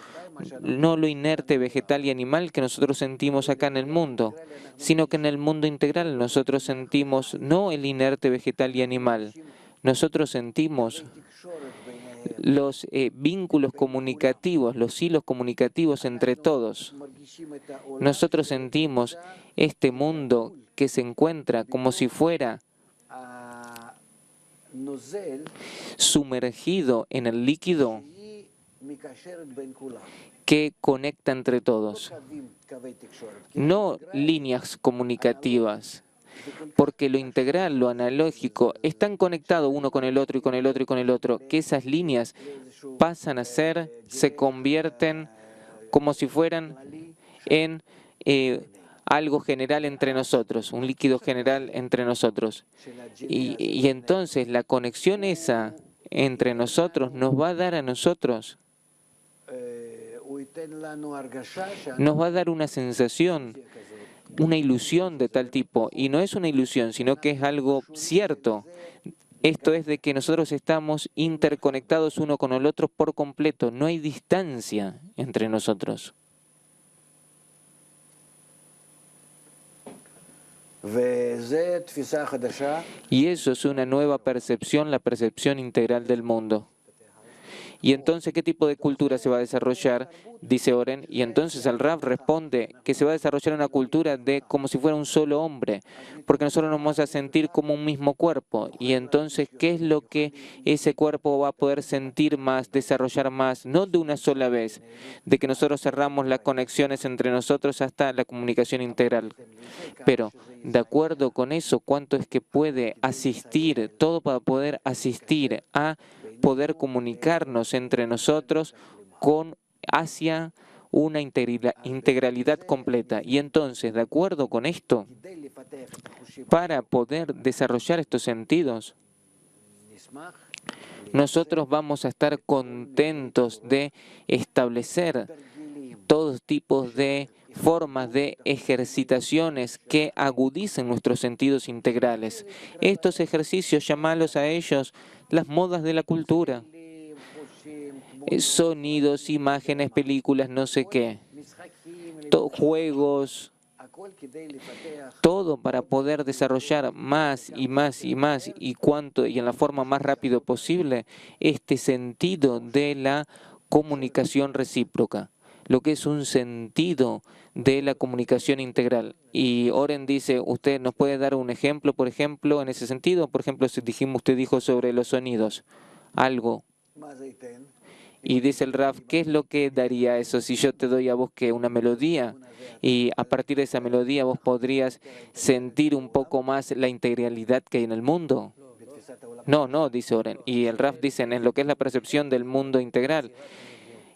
no lo inerte vegetal y animal que nosotros sentimos acá en el mundo, sino que en el mundo integral nosotros sentimos no el inerte vegetal y animal, nosotros sentimos los vínculos comunicativos, los hilos comunicativos entre todos. Nosotros sentimos este mundo que se encuentra como si fuera sumergido en el líquido que conecta entre todos. No líneas comunicativas, porque lo integral, lo analógico, están conectados uno con el otro y con el otro y con el otro, que esas líneas pasan a ser, se convierten como si fueran en algo general entre nosotros, un líquido general entre nosotros. Y entonces la conexión esa entre nosotros nos va a dar a nosotros, nos va a dar una sensación, una ilusión de tal tipo. Y no es una ilusión, sino que es algo cierto. Esto es de que nosotros estamos interconectados uno con el otro por completo. No hay distancia entre nosotros. Y eso es una nueva percepción, la percepción integral del mundo. Y entonces, ¿qué tipo de cultura se va a desarrollar? Dice Oren. Y entonces el Rav responde que se va a desarrollar una cultura de como si fuera un solo hombre, porque nosotros nos vamos a sentir como un mismo cuerpo. Y entonces, ¿qué es lo que ese cuerpo va a poder sentir más, desarrollar más? No de una sola vez, de que nosotros cerramos las conexiones entre nosotros hasta la comunicación integral. Pero, de acuerdo con eso, ¿cuánto es que puede asistir, todo para poder asistir a poder comunicarnos entre nosotros hacia una integralidad completa? Y entonces, de acuerdo con esto, para poder desarrollar estos sentidos, nosotros vamos a estar contentos de establecer todos tipos de formas de ejercitaciones que agudicen nuestros sentidos integrales. Estos ejercicios, llamalos a ellos las modas de la cultura. Sonidos, imágenes, películas, no sé qué. Juegos, todo para poder desarrollar más y más y más y en la forma más rápido posible este sentido de la comunicación recíproca, lo que es un sentido de la comunicación integral. Y Oren dice, ¿usted nos puede dar un ejemplo, por ejemplo, en ese sentido? Por ejemplo, si usted dijo sobre los sonidos, algo. Y dice el Rav, ¿qué es lo que daría eso si yo te doy a vos que una melodía? Y a partir de esa melodía vos podrías sentir un poco más la integralidad que hay en el mundo. No, dice Oren. Y el Rav dice, en lo que es la percepción del mundo integral.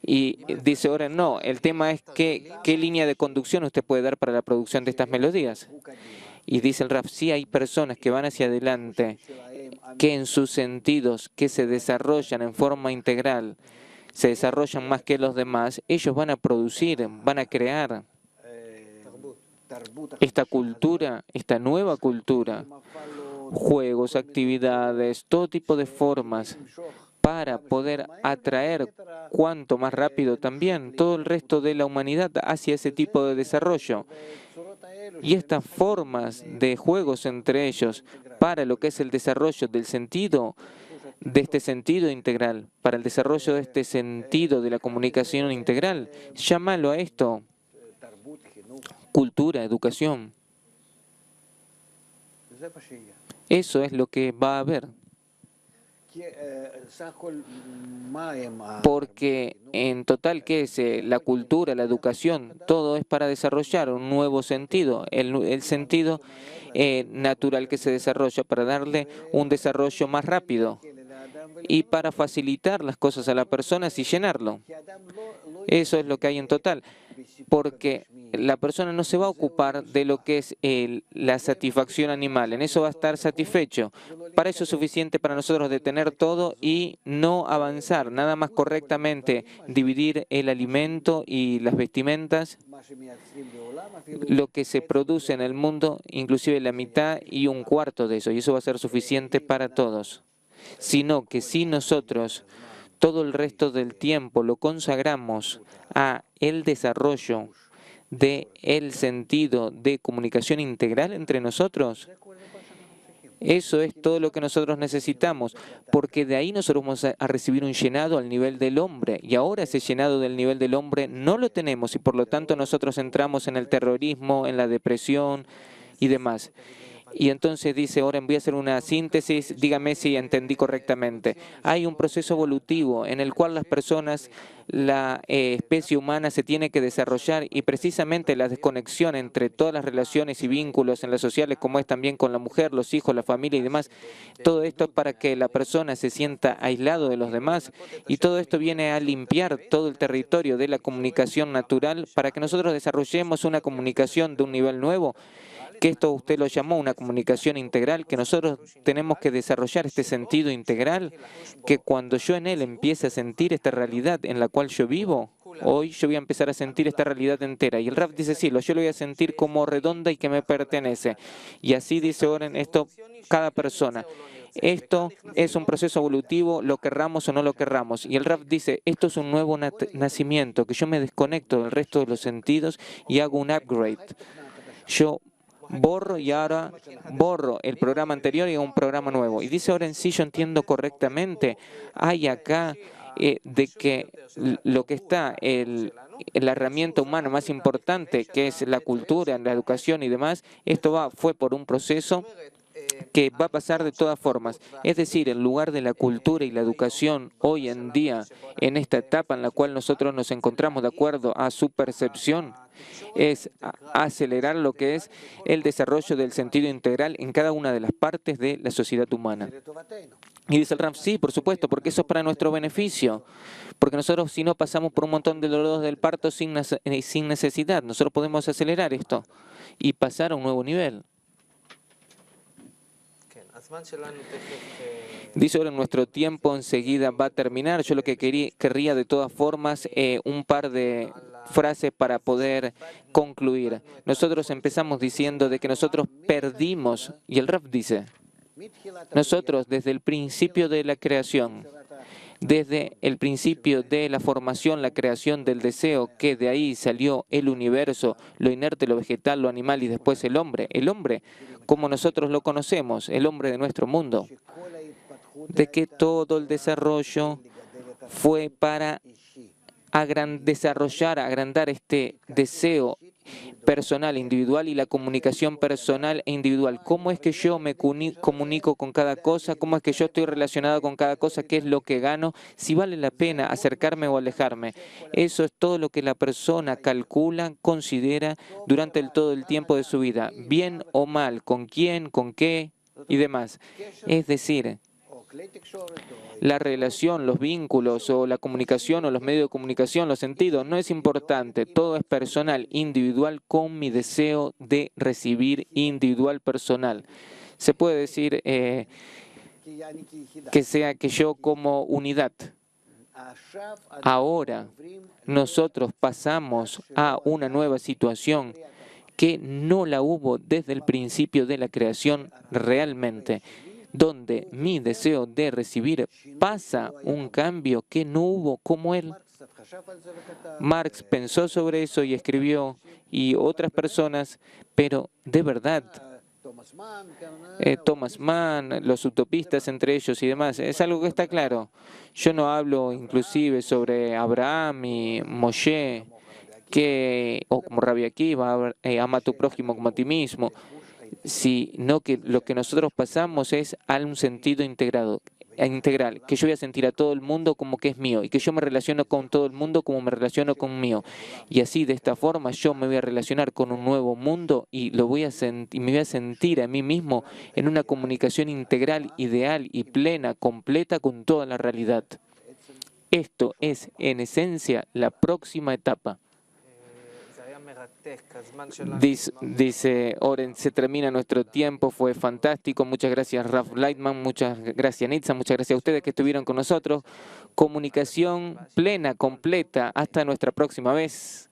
Y dice Oren, no, el tema es qué línea de conducción usted puede dar para la producción de estas melodías. Y dice el Rav, sí hay personas que van hacia adelante, que en sus sentidos, que se desarrollan en forma integral, se desarrollan más que los demás, ellos van a producir, van a crear esta cultura, esta nueva cultura, juegos, actividades, todo tipo de formas para poder atraer cuanto más rápido también todo el resto de la humanidad hacia ese tipo de desarrollo. Y estas formas de juegos entre ellos para lo que es el desarrollo del sentido, de este sentido integral, para el desarrollo de este sentido de la comunicación integral, llámalo a esto cultura, educación. Eso es lo que va a haber. Porque en total, ¿qué es la cultura, la educación? Todo es para desarrollar un nuevo sentido, el sentido natural que se desarrolla para darle un desarrollo más rápido y para facilitar las cosas a las personas y llenarlo. Eso es lo que hay en total. porque la persona no se va a ocupar de lo que es la satisfacción animal, en eso va a estar satisfecho. Para eso es suficiente para nosotros detener todo y no avanzar, nada más correctamente dividir el alimento y las vestimentas, lo que se produce en el mundo, inclusive la mitad y un cuarto de eso, y eso va a ser suficiente para todos. Sino que si nosotros todo el resto del tiempo lo consagramos a el desarrollo de el sentido de comunicación integral entre nosotros, eso es todo lo que nosotros necesitamos, porque de ahí nosotros vamos a recibir un llenado al nivel del hombre, y ahora ese llenado del nivel del hombre no lo tenemos, y por lo tanto nosotros entramos en el terrorismo, en la depresión y demás. Y entonces dice, ahora voy a hacer una síntesis, dígame si entendí correctamente. Hay un proceso evolutivo en el cual las personas, la especie humana se tiene que desarrollar, y precisamente la desconexión entre todas las relaciones y vínculos en las sociales, como es también con la mujer, los hijos, la familia y demás, todo esto es para que la persona se sienta aislado de los demás, y todo esto viene a limpiar todo el territorio de la comunicación natural para que nosotros desarrollemos una comunicación de un nivel nuevo, que esto usted lo llamó una comunicación integral, que nosotros tenemos que desarrollar este sentido integral, que cuando yo en él empiece a sentir esta realidad en la cual yo vivo, hoy yo voy a empezar a sentir esta realidad entera. Y el Raf dice, sí, yo lo voy a sentir como redonda y que me pertenece. Y así dice ahora en esto cada persona. Esto es un proceso evolutivo, lo querramos o no lo querramos. Y el Raf dice, esto es un nuevo nacimiento, que yo me desconecto del resto de los sentidos y hago un upgrade. Yo borro y ahora borro el programa anterior y hago un programa nuevo. Y dice ahora en sí, yo entiendo correctamente, hay acá de que lo que está, la herramienta humana más importante, que es la cultura, la educación y demás, esto fue por un proceso que va a pasar de todas formas. Es decir, en lugar de la cultura y la educación hoy en día, en esta etapa en la cual nosotros nos encontramos de acuerdo a su percepción, es acelerar lo que es el desarrollo del sentido integral en cada una de las partes de la sociedad humana. Y dice el Ram, sí, por supuesto, porque eso es para nuestro beneficio. Porque nosotros, si no, pasamos por un montón de dolores del parto sin necesidad. Nosotros podemos acelerar esto y pasar a un nuevo nivel. Dice ahora, nuestro tiempo enseguida va a terminar. Yo lo que querría de todas formas, un par de frases para poder concluir. Nosotros empezamos diciendo de que nosotros perdimos, y el Raf dice, nosotros desde el principio de la creación, desde el principio de la formación, la creación del deseo, que de ahí salió el universo, lo inerte, lo vegetal, lo animal y después el hombre como nosotros lo conocemos, el hombre de nuestro mundo, de que todo el desarrollo fue para agrandar este deseo personal, individual y la comunicación personal e individual. ¿Cómo es que yo me comunico con cada cosa? ¿Cómo es que yo estoy relacionado con cada cosa? ¿Qué es lo que gano? Si vale la pena acercarme o alejarme. Eso es todo lo que la persona calcula, considera durante todo el tiempo de su vida, bien o mal, con quién, con qué y demás. Es decir, la relación, los vínculos o la comunicación o los medios de comunicación, los sentidos, no es importante. Todo es personal, individual, con mi deseo de recibir individual, personal. Se puede decir que sea que yo como unidad. Ahora nosotros pasamos a una nueva situación que no la hubo desde el principio de la creación realmente, donde mi deseo de recibir pasa un cambio que no hubo como él. Marx pensó sobre eso y escribió, y otras personas, pero de verdad, Thomas Mann, los utopistas entre ellos y demás, es algo que está claro. Yo no hablo inclusive sobre Abraham y Moshe, o como Rabbi Akiva, ama a tu prójimo como a ti mismo, sino que lo que nosotros pasamos es a un sentido integral, que yo voy a sentir a todo el mundo como que es mío y que yo me relaciono con todo el mundo como me relaciono con mío. Y así, de esta forma, yo me voy a relacionar con un nuevo mundo y me voy a sentir a mí mismo en una comunicación integral, ideal y plena, completa con toda la realidad. Esto es, en esencia, la próxima etapa. Dice Oren, se termina nuestro tiempo, fue fantástico. Muchas gracias, Raf Lightman, muchas gracias, Nitza, muchas gracias a ustedes que estuvieron con nosotros. Comunicación plena, completa. Hasta nuestra próxima vez.